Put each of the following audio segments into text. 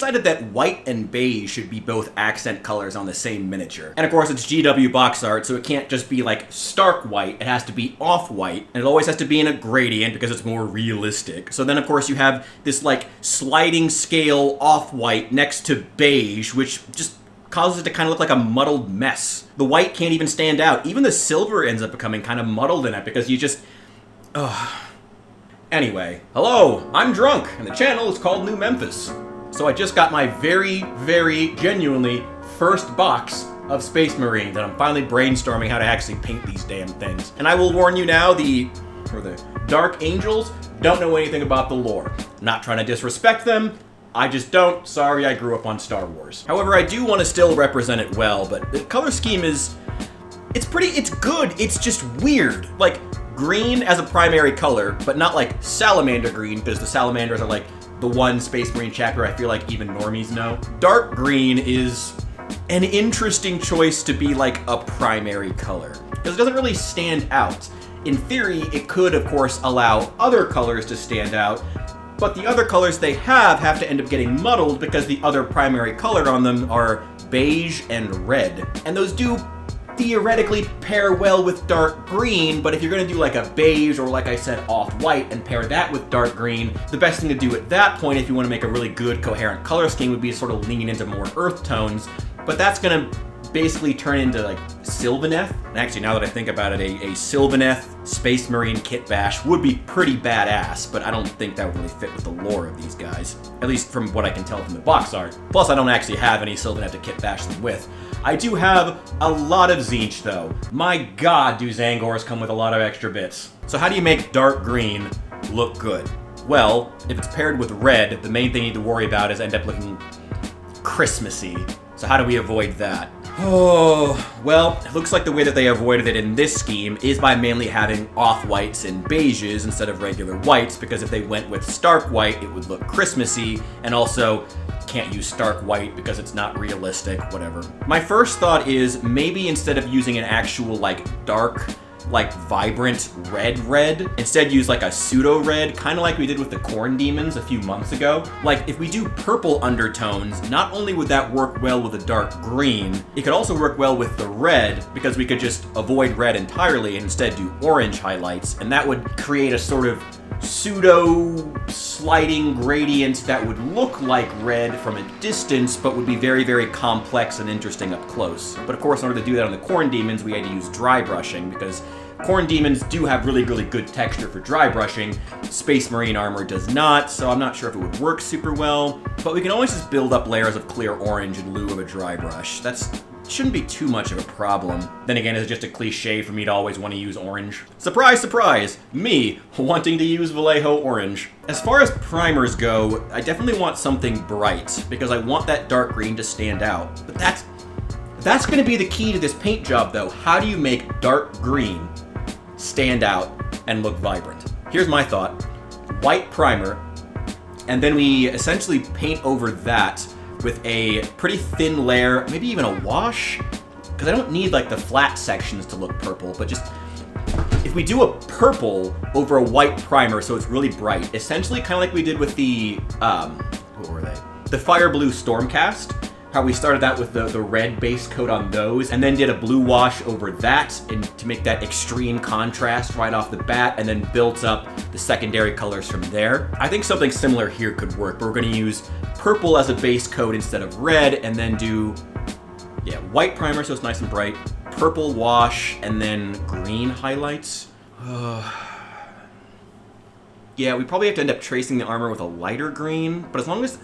decided that white and beige should be both accent colors on the same miniature. And of course, it's GW box art, so it can't just be like stark white, it has to be off-white, and it always has to be in a gradient because it's more realistic. So then of course you have this like sliding scale off-white next to beige, which just causes it to kind of look like a muddled mess. The white can't even stand out. Even the silver ends up becoming kind of muddled in it because you just... Anyway, hello, I'm drunk, and the channel is called New Memphis. So I just got my very, very genuinely first box of Space Marine that I'm finally brainstorming how to actually paint these damn things. And I will warn you now, the Dark Angels don't know anything about the lore. I'm not trying to disrespect them, I just don't. Sorry, I grew up on Star Wars. However, I do want to still represent it well, but the color scheme is... it's good, it's just weird. Like, green as a primary color, but not like salamander green, because the salamanders are like the one Space Marine chapter I feel like even normies know. Dark green is an interesting choice to be like a primary color, because it doesn't really stand out. In theory, it could, of course, allow other colors to stand out, but the other colors they have to end up getting muddled because the other primary color on them are beige and red. And those do theoretically pair well with dark green, but if you're going to do like a beige or, like I said, off-white and pair that with dark green, the best thing to do at that point if you want to make a really good coherent color scheme would be sort of leaning into more earth tones, but that's going to basically turn into like Sylvaneth. And actually, now that I think about it, a Sylvaneth Space Marine kit bash would be pretty badass, but I don't think that would really fit with the lore of these guys, at least from what I can tell from the box art. Plus, I don't actually have any Sylvaneth to kit bash them with. I do have a lot of Tzeentch though. My god, do Zangors come with a lot of extra bits. So how do you make dark green look good? Well, if it's paired with red, the main thing you need to worry about is end up looking Christmassy. So how do we avoid that? Oh, well, it looks like the way that they avoided it in this scheme is by mainly having off-whites and beiges instead of regular whites, because if they went with stark white, it would look Christmassy, and also can't use stark white because it's not realistic, whatever. My first thought is maybe instead of using an actual like dark, like vibrant red, instead use like a pseudo red, kind of like we did with the corn demons a few months ago. Like if we do purple undertones, not only would that work well with a dark green, it could also work well with the red, because we could just avoid red entirely and instead do orange highlights, and that would create a sort of pseudo sliding gradient that would look like red from a distance, but would be very, very complex and interesting up close. But of course, in order to do that on the corn demons, we had to use dry brushing, because corn demons do have really, really good texture for dry brushing. Space Marine armor does not, so I'm not sure if it would work super well, but we can always just build up layers of clear orange in lieu of a dry brush. Shouldn't be too much of a problem. Then again, it's just a cliche for me to always want to use orange. Surprise, surprise! Me, wanting to use Vallejo orange. As far as primers go, I definitely want something bright, because I want that dark green to stand out. But that's gonna be the key to this paint job though. How do you make dark green stand out and look vibrant? Here's my thought. White primer, and then we essentially paint over that with a pretty thin layer, maybe even a wash, because I don't need like the flat sections to look purple, but just if we do a purple over a white primer so it's really bright, essentially kind of like we did with the, what were they? The Fire Blue Stormcast, how we started out with the red base coat on those, and then did a blue wash over that and to make that extreme contrast right off the bat, and then built up the secondary colors from there. I think something similar here could work, but we're gonna use purple as a base coat instead of red, and then do, yeah, white primer so it's nice and bright, purple wash, and then green highlights. Yeah, we probably have to end up tracing the armor with a lighter green, but as long as...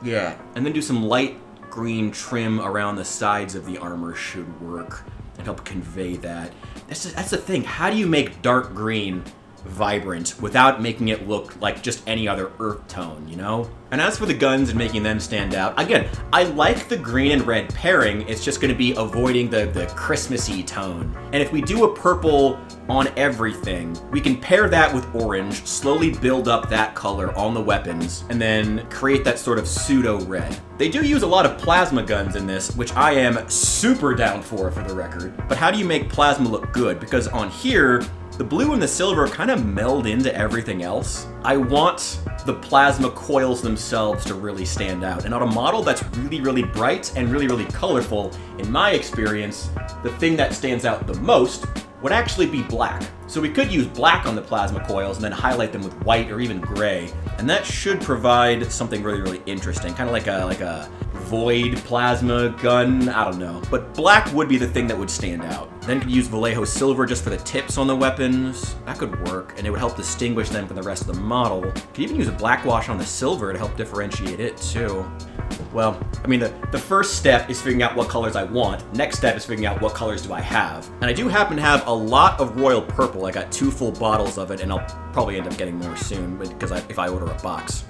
yeah, and then do some light green trim around the sides of the armor should work and help convey that. That's the thing, how do you make dark green vibrant without making it look like just any other earth tone, you know? And as for the guns and making them stand out, again, I like the green and red pairing, it's just gonna be avoiding the Christmassy tone. And if we do a purple on everything, we can pair that with orange, slowly build up that color on the weapons, and then create that sort of pseudo red. They do use a lot of plasma guns in this, which I am super down for the record. But how do you make plasma look good? Because on here, The blue and the silver kind of meld into everything else. I want the plasma coils themselves to really stand out. And on a model that's really, really bright and really, really colorful, in my experience, the thing that stands out the most would actually be black. So we could use black on the plasma coils and then highlight them with white or even gray. And that should provide something really, really interesting. Kind of like a void plasma gun, I don't know. But black would be the thing that would stand out. Then could use Vallejo silver just for the tips on the weapons. That could work, and it would help distinguish them from the rest of the model. Could even use a black wash on the silver to help differentiate it too. Well, I mean, the first step is figuring out what colors I want. Next step is figuring out what colors do I have. And I do happen to have a lot of royal purple. I got 2 full bottles of it, and I'll probably end up getting more soon because if I order a box.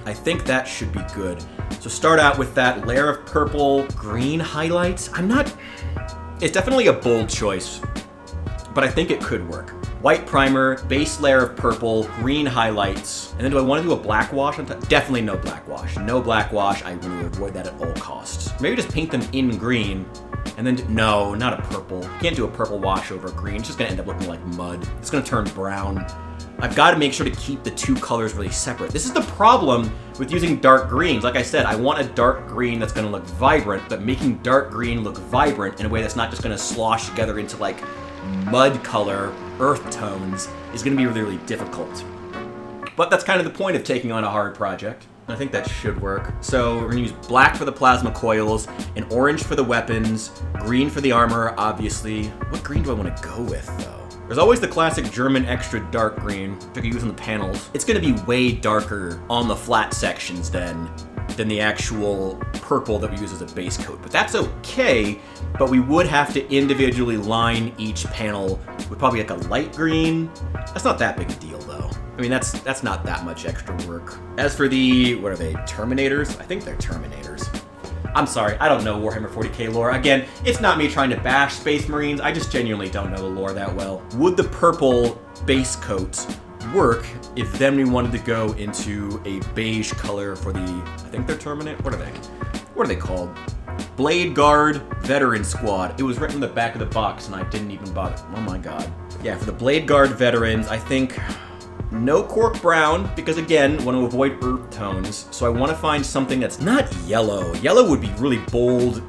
I think that should be good. So start out with that layer of purple, green highlights. It's definitely a bold choice, but I think it could work. White primer, base layer of purple, green highlights, and then do I want to do a black wash on top? Definitely no black wash. No black wash, I want to avoid that at all costs. Maybe just paint them in green, and then, no, not a purple. Can't do a purple wash over green, it's just gonna end up looking like mud. It's gonna turn brown. I've got to make sure to keep the 2 colors really separate. This is the problem with using dark greens. Like I said, I want a dark green that's going to look vibrant, but making dark green look vibrant in a way that's not just going to slosh together into like mud color, earth tones, is going to be really, really difficult. But that's kind of the point of taking on a hard project. I think that should work. So we're going to use black for the plasma coils, and orange for the weapons, green for the armor, obviously. What green do I want to go with, though? There's always the classic German extra dark green, which I could use on the panels. It's gonna be way darker on the flat sections than the actual purple that we use as a base coat. But that's okay, but we would have to individually line each panel with probably like a light green. That's not that big a deal though. I mean, that's not that much extra work. As for the, what are they, Terminators? I think they're Terminators. I'm sorry, I don't know Warhammer 40k lore. Again, it's not me trying to bash Space Marines, I just genuinely don't know the lore that well. Would the purple base coat work if then we wanted to go into a beige color for the, I think they're Terminator? What are they called? Blade Guard Veteran Squad. It was written in the back of the box and I didn't even bother. Oh my god. Yeah, for the Blade Guard Veterans, I think no cork brown, because again, want to avoid earth tones, so I want to find something that's not yellow. Yellow would be really bold,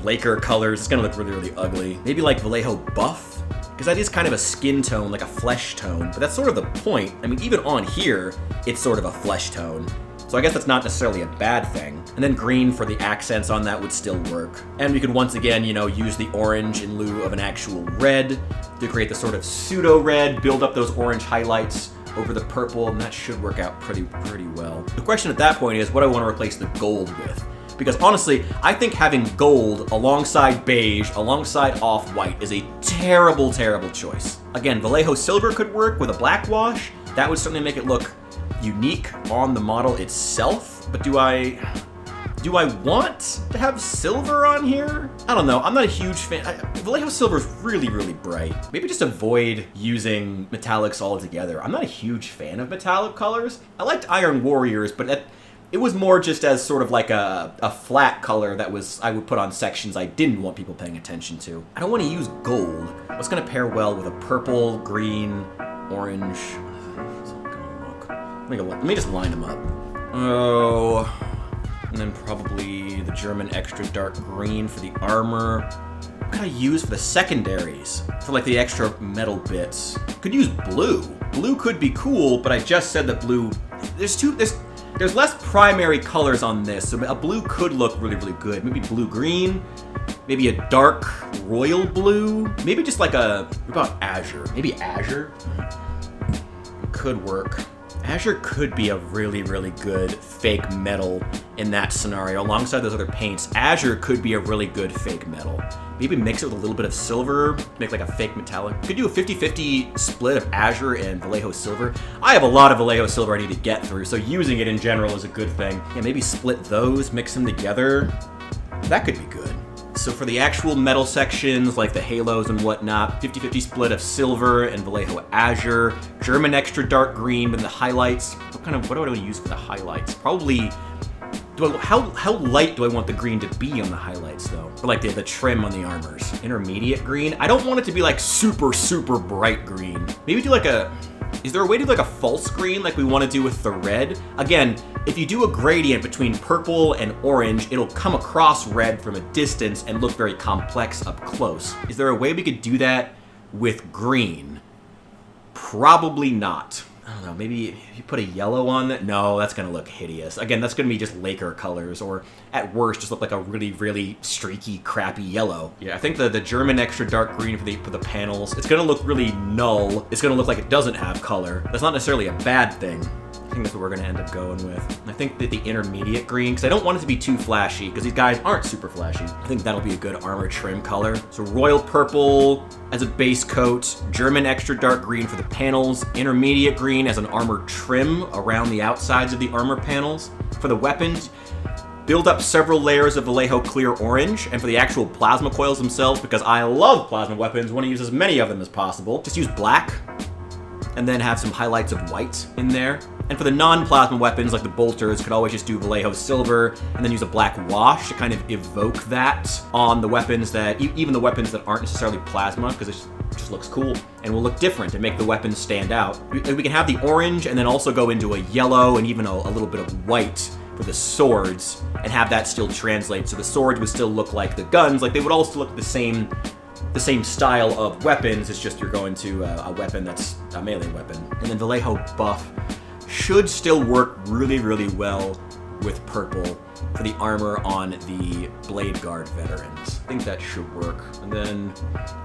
Laker colors. It's gonna look really, really ugly. Maybe like Vallejo buff, because that is kind of a skin tone, like a flesh tone, but that's sort of the point. I mean, even on here, it's sort of a flesh tone. So I guess that's not necessarily a bad thing. And then green for the accents on that would still work. And we could once again, you know, use the orange in lieu of an actual red to create the sort of pseudo red, build up those orange highlights over the purple, and that should work out pretty well. The question at that point is, what do I want to replace the gold with? Because honestly, I think having gold alongside beige, alongside off-white is a terrible, terrible choice. Again, Vallejo silver could work with a black wash. That would certainly make it look unique on the model itself, but do I want to have silver on here? I don't know. I'm not a huge fan. Vallejo silver is really, really bright. Maybe just avoid using metallics altogether. I'm not a huge fan of metallic colors. I liked Iron Warriors, but it was more just as sort of like a flat color that I would put on sections I didn't want people paying attention to. I don't want to use gold. What's going to pair well with a purple, green, orange? Let me just line them up. Oh, and then probably the German extra dark green for the armor. What could I use for the secondaries? For like the extra metal bits. Could use blue. Blue could be cool, but I just said that blue, there's less primary colors on this, so a blue could look really, really good. Maybe blue-green, maybe a dark royal blue, maybe just like what about azure? Maybe azure? Could work. Azure could be a really, really good fake metal in that scenario. Alongside those other paints, Azure could be a really good fake metal. Maybe mix it with a little bit of silver, make like a fake metallic. Could do a 50-50 split of Azure and Vallejo silver. I have a lot of Vallejo silver I need to get through, so using it in general is a good thing. Yeah, maybe split those, mix them together. That could be good. So for the actual metal sections, like the halos and whatnot, 50-50 split of silver and Vallejo azure, German extra dark green with the highlights. What do I use for the highlights? Probably How light do I want the green to be on the highlights though? Or like the trim on the armors? Intermediate green? I don't want it to be like super, super bright green. Maybe do like is there a way to do like a false green like we want to do with the red? Again, if you do a gradient between purple and orange, it'll come across red from a distance and look very complex up close. Is there a way we could do that with green? Probably not. I don't know, maybe if you put a yellow on that? No, that's gonna look hideous. Again, that's gonna be just Laker colors, or at worst, just look like a really, really streaky, crappy yellow. Yeah, I think the German extra dark green for the panels, it's gonna look really null. It's gonna look like it doesn't have color. That's not necessarily a bad thing. I think that's what we're gonna end up going with. I think that the intermediate green, because I don't want it to be too flashy, because these guys aren't super flashy. I think that'll be a good armor trim color. So royal purple as a base coat, German extra dark green for the panels, intermediate green as an armor trim around the outsides of the armor panels. For the weapons, build up several layers of Vallejo clear orange, and for the actual plasma coils themselves, because I love plasma weapons, want to use as many of them as possible, just use black, and then have some highlights of white in there. And for the non-plasma weapons, like the bolters, could always just do Vallejo silver and then use a black wash to kind of evoke that on the weapons that, even the weapons that aren't necessarily plasma, because it just looks cool and will look different and make the weapons stand out. We can have the orange and then also go into a yellow and even a little bit of white for the swords and have that still translate. So the swords would still look like the guns, like they would all still look the same style of weapons. It's just you're going to a weapon that's a melee weapon. And then Vallejo buff should still work really, really well with purple for the armor on the Blade Guard veterans. I think that should work. And then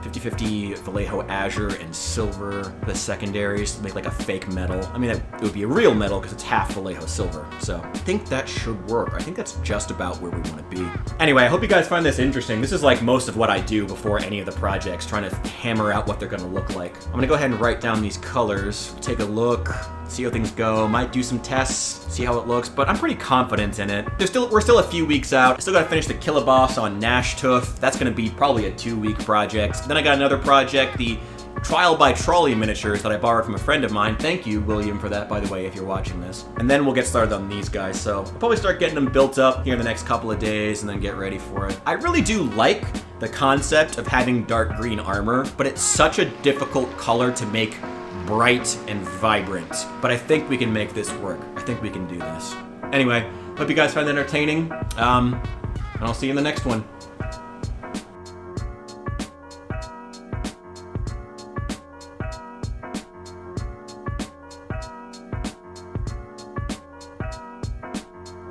50-50 Vallejo Azure and silver, the secondaries, to make like a fake metal. I mean, it would be a real metal because it's half Vallejo silver. So I think that should work. I think that's just about where we want to be. Anyway, I hope you guys find this interesting. This is like most of what I do before any of the projects, trying to hammer out what they're going to look like. I'm going to go ahead and write down these colors, take a look, see how things go. Might do some tests, see how it looks, but I'm pretty confident in it. We're still a few weeks out. I still gotta finish the Killaboss on Nashtooth. That's gonna be probably a 2-week project. Then I got another project, the Trial by Trolley miniatures that I borrowed from a friend of mine. Thank you, William, for that, by the way, if you're watching this. And then we'll get started on these guys. So I'll probably start getting them built up here in the next couple of days and then get ready for it. I really do like the concept of having dark green armor, but it's such a difficult color to make bright and vibrant. But I think we can make this work. I think we can do this. Anyway, hope you guys find it entertaining, and I'll see you in the next one.